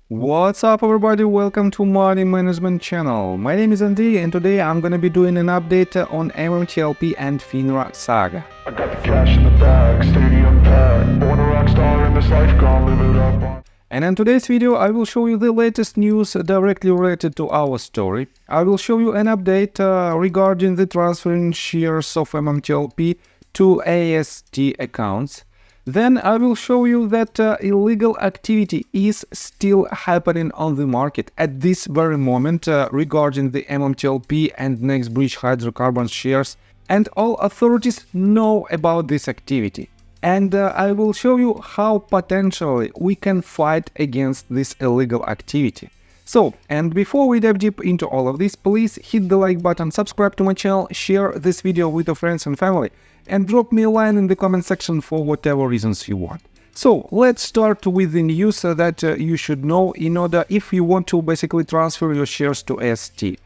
What's up everybody, welcome to Money Management channel. My name is Andy and today I'm gonna be doing an update on MMTLP and FINRA saga. I got the cash in the bag, stadium packed, born a rock star in this life, gonna live it up. And in today's video I will show you the latest news directly related to our story. I will show you an update regarding the transferring shares of MMTLP to AST accounts. Then I will show you that illegal activity is still happening on the market at this very moment regarding the MMTLP and NextBridge hydrocarbon shares, and all authorities know about this activity. And I will show you how potentially we can fight against this illegal activity. So, and before we dive deep into all of this, please hit the like button, subscribe to my channel, share this video with your friends and family, and drop me a line in the comment section for whatever reasons you want. So, let's start with the news that you should know in order if you want to basically transfer your shares to AST.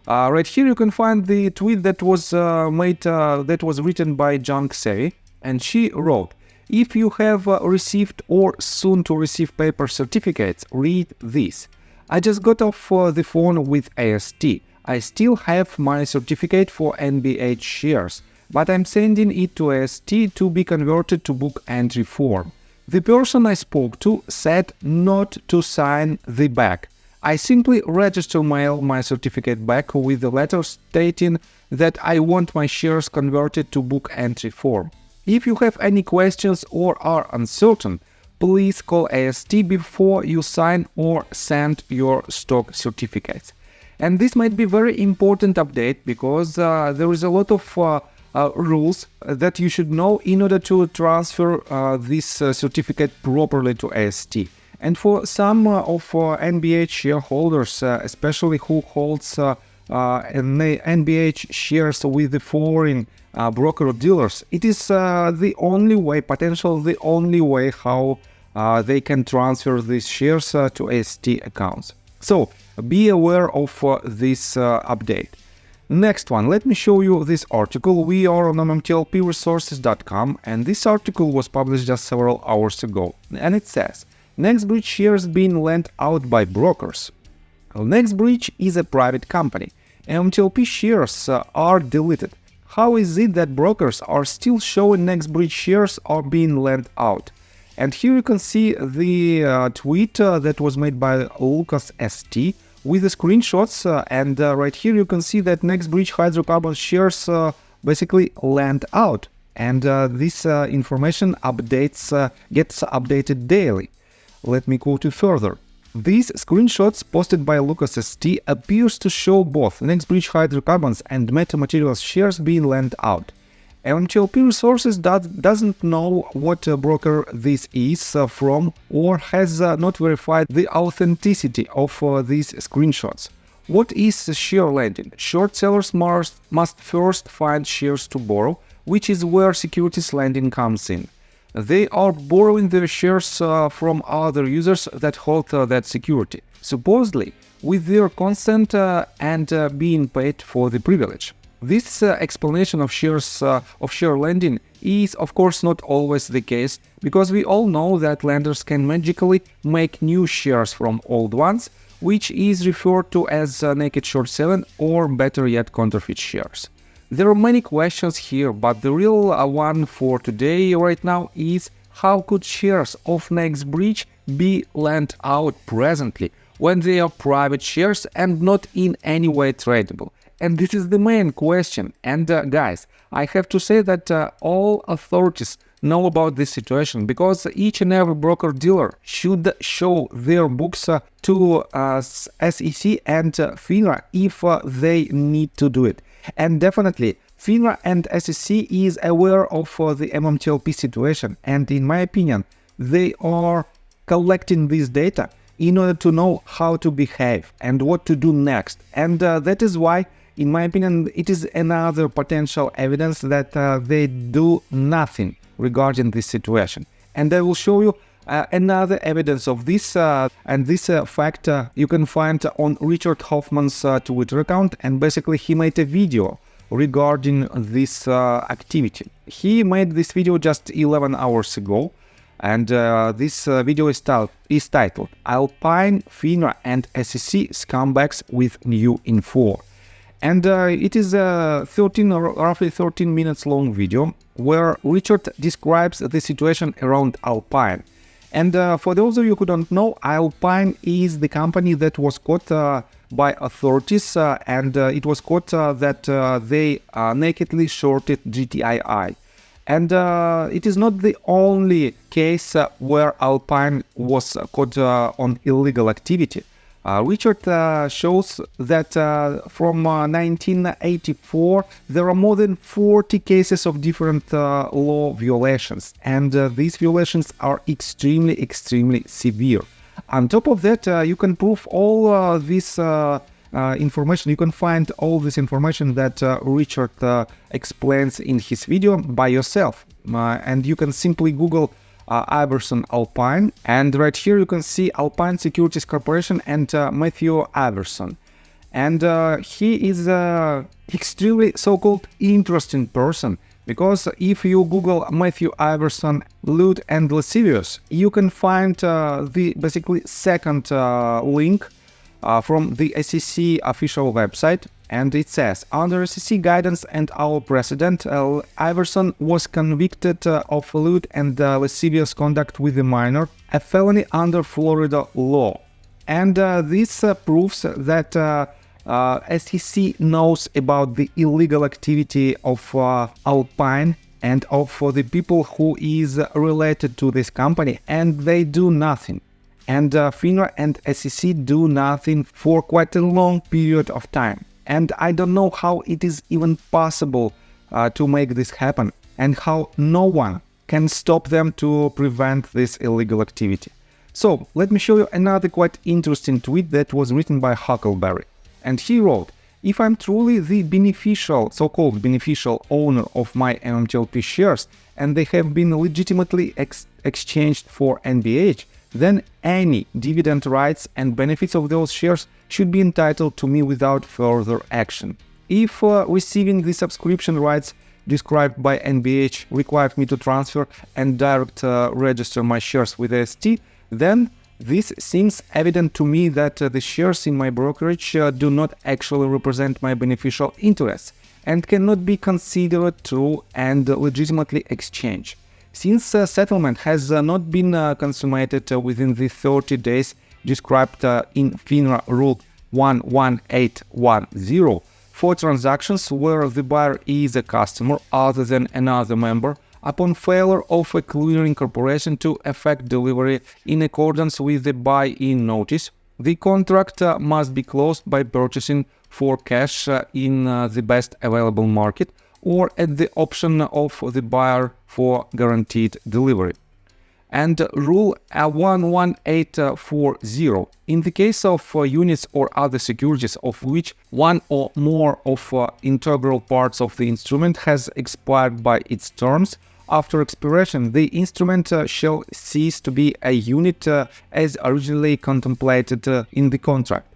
Right here you can find the tweet that was written by Junk Savvy, and she wrote, "If you have received or soon to receive paper certificates, read this. I just got off the phone with AST. I still have my certificate for NBH shares, but I'm sending it to AST to be converted to book entry form. The person I spoke to said not to sign the back. I simply register mail my certificate back with the letter stating that I want my shares converted to book entry form. If you have any questions or are uncertain, please call AST before you sign or send your stock certificates." And this might be very important update because there is a lot of rules that you should know in order to transfer this certificate properly to AST. And for some of NBH shareholders, especially who holds NBH shares with the foreign broker dealers, it is the only way, the only way how they can transfer these shares to AST accounts. So be aware of this update. Next one, let me show you this article. We are on MMTLPresources.com, and this article was published just several hours ago. And it says, NextBridge shares being lent out by brokers. Well, NextBridge is a private company. MMTLP shares are deleted. How is it that brokers are still showing NextBridge shares are being lent out? And here you can see the tweet that was made by Lucas ST with the screenshots, and right here you can see that NextBridge hydrocarbon shares basically lent out, and this information gets updated daily. Let me quote you further. These screenshots posted by Lucas ST appears to show both NextBridge hydrocarbons and metamaterials shares being lent out. MMTLP Resources doesn't know what broker this is from or has not verified the authenticity of these screenshots. What is share lending? Short sellers must first find shares to borrow, which is where securities lending comes in. They are borrowing their shares from other users that hold that security, supposedly with their consent and being paid for the privilege. This explanation of share lending is of course not always the case, because we all know that lenders can magically make new shares from old ones, which is referred to as naked short selling, or better yet, counterfeit shares. There are many questions here, but the real one for today right now is how could shares of NextBridge be lent out presently when they are private shares and not in any way tradable? And this is the main question. And guys, I have to say that all authorities know about this situation, because each and every broker dealer should show their books to SEC and FINRA if they need to do it. And definitely FINRA and SEC is aware of the MMTLP situation, and in my opinion they are collecting this data in order to know how to behave and what to do next. And that is why, in my opinion, it is another potential evidence that they do nothing regarding this situation. And I will show you another evidence of this, and this fact you can find on Richard Hoffman's Twitter account, and basically he made a video regarding this activity. He made this video just 11 hours ago, And this video is titled Alpine, FINRA and SEC Scumbags with New Info. And it is a roughly 13 minutes long video where Richard describes the situation around Alpine. And for those of you who don't know, Alpine is the company that was caught by authorities, and it was caught that they nakedly shorted GTII. And it is not the only case where Alpine was caught on illegal activity. Richard shows that from 1984 there are more than 40 cases of different law violations, and these violations are extremely severe. On top of that, you can prove all this information. You can find all this information that Richard explains in his video by yourself, and you can simply Google Iverson Alpine, and right here you can see Alpine Securities Corporation and Matthew Iverson. And he is an extremely so-called interesting person, because if you Google Matthew Iverson, lewd and lascivious, you can find the basically second link from the SEC official website. And it says, under SEC guidance and our precedent, Iverson was convicted of lewd and lascivious conduct with a minor, a felony under Florida law. And this proves that SEC knows about the illegal activity of Alpine and of the people who is related to this company, and they do nothing. And FINRA and SEC do nothing for quite a long period of time. And I don't know how it is even possible to make this happen, and how no one can stop them to prevent this illegal activity. So let me show you another quite interesting tweet that was written by Huckleberry. And he wrote, if I'm truly the beneficial, so-called beneficial owner of my MMTLP shares, and they have been legitimately exchanged for NBH, then any dividend rights and benefits of those shares should be entitled to me without further action. If receiving the subscription rights described by NBH required me to transfer and direct register my shares with AST, then this seems evident to me that the shares in my brokerage do not actually represent my beneficial interests and cannot be considered true and legitimately exchanged. Since settlement has not been consummated within the 30 days described in FINRA Rule 11810, for transactions where the buyer is a customer other than another member, upon failure of a clearing corporation to effect delivery in accordance with the buy-in notice, the contract must be closed by purchasing for cash in the best available market, or at the option of the buyer for guaranteed delivery. And Rule 11840, in the case of units or other securities of which one or more of integral parts of the instrument has expired by its terms, after expiration the instrument shall cease to be a unit as originally contemplated in the contract.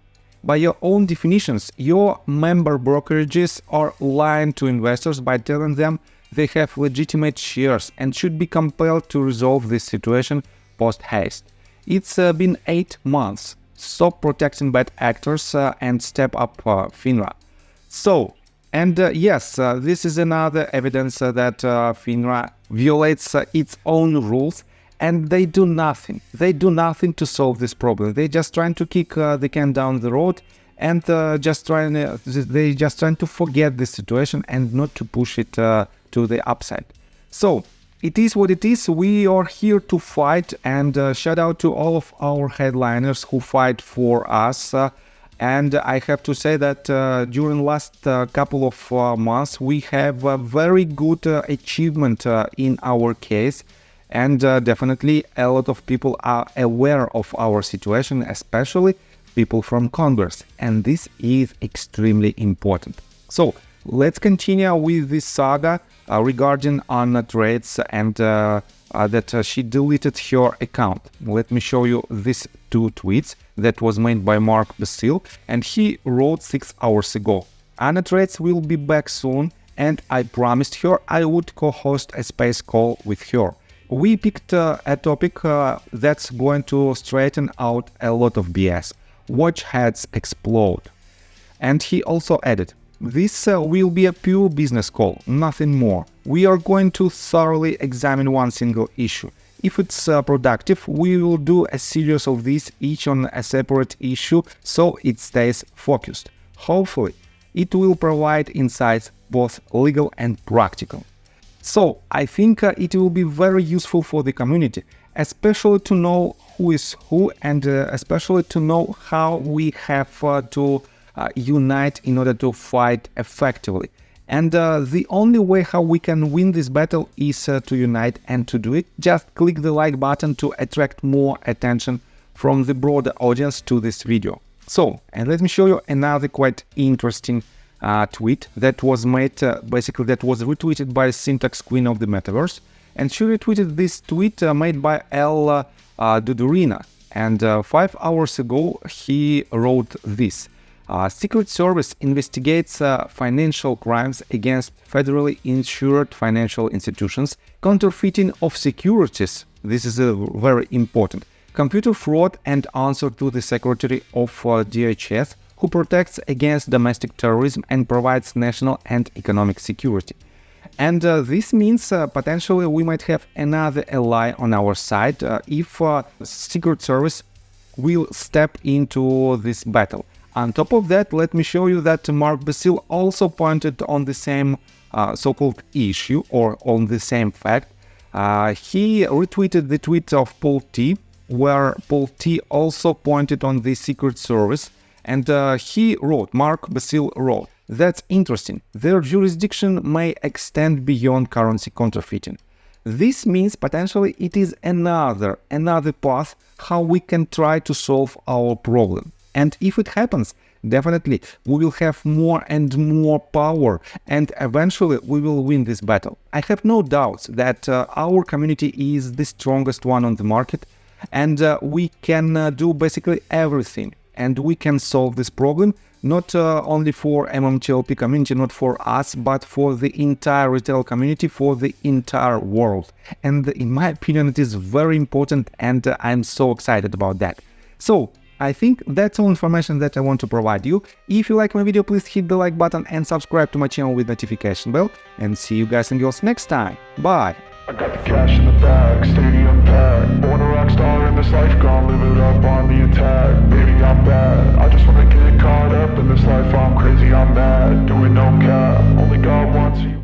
By your own definitions, your member brokerages are lying to investors by telling them they have legitimate shares and should be compelled to resolve this situation post-haste. It's been 8 months. Stop protecting bad actors and step up FINRA. So, and yes, this is another evidence that FINRA violates its own rules, and they do nothing. They do nothing to solve this problem. They're just trying to kick the can down the road, and they just trying to forget the situation and not to push it to the upside. So it is what it is. We are here to fight, and shout out to all of our headliners who fight for us. And I have to say that during last couple of months we have a very good achievement in our case. And definitely a lot of people are aware of our situation, especially people from Congress. And this is extremely important. So let's continue with this saga regarding Anna Trades and that she deleted her account. Let me show you these 2 tweets that was made by Mark Basile, and he wrote 6 hours ago. Anna Trades will be back soon, and I promised her I would co-host a space call with her. we picked a topic that's going to straighten out a lot of BS. Watch heads explode. And he also added, this will be a pure business call, nothing more. We are going to thoroughly examine one single issue. If it's productive, we will do a series of these, each on a separate issue, so it stays focused. Hopefully, it will provide insights, both legal and practical. So, I think it will be very useful for the community, especially to know who is who, and especially to know how we have to unite in order to fight effectively. And the only way how we can win this battle is to unite, and to do it, just click the like button to attract more attention from the broader audience to this video. So, and let me show you another quite interesting tweet that was made, basically that was retweeted by Syntax Queen of the Metaverse. And she retweeted this tweet made by L. Dudurina. And 5 hours ago, he wrote this. Secret Service investigates financial crimes against federally insured financial institutions, counterfeiting of securities, this is very important, computer fraud, and answer to the Secretary of DHS, who protects against domestic terrorism and provides national and economic security. And this means potentially we might have another ally on our side if Secret Service will step into this battle. On top of that, let me show you that Mark Basile also pointed on the same so-called issue, or on the same fact. He retweeted the tweet of Paul T, where Paul T also pointed on the Secret Service, and he wrote, Mark Basile wrote, that's interesting, their jurisdiction may extend beyond currency counterfeiting. This means potentially it is another path how we can try to solve our problem. And if it happens, definitely we will have more and more power, and eventually we will win this battle. I have no doubts that our community is the strongest one on the market, and we can do basically everything, and we can solve this problem, not only for MMTLP community, not for us, but for the entire retail community, for the entire world. And in my opinion, it is very important, and I'm so excited about that. So, I think that's all information that I want to provide you. If you like my video, please hit the like button and subscribe to my channel with notification bell. And see you guys and girls next time. Bye! I got the cash in the bag, stadium packed. Born a rock star in this life, gonna live it up on the attack. Baby, I'm bad, I just wanna get caught up in this life. I'm crazy, I'm mad, doing no cap. Only God wants you.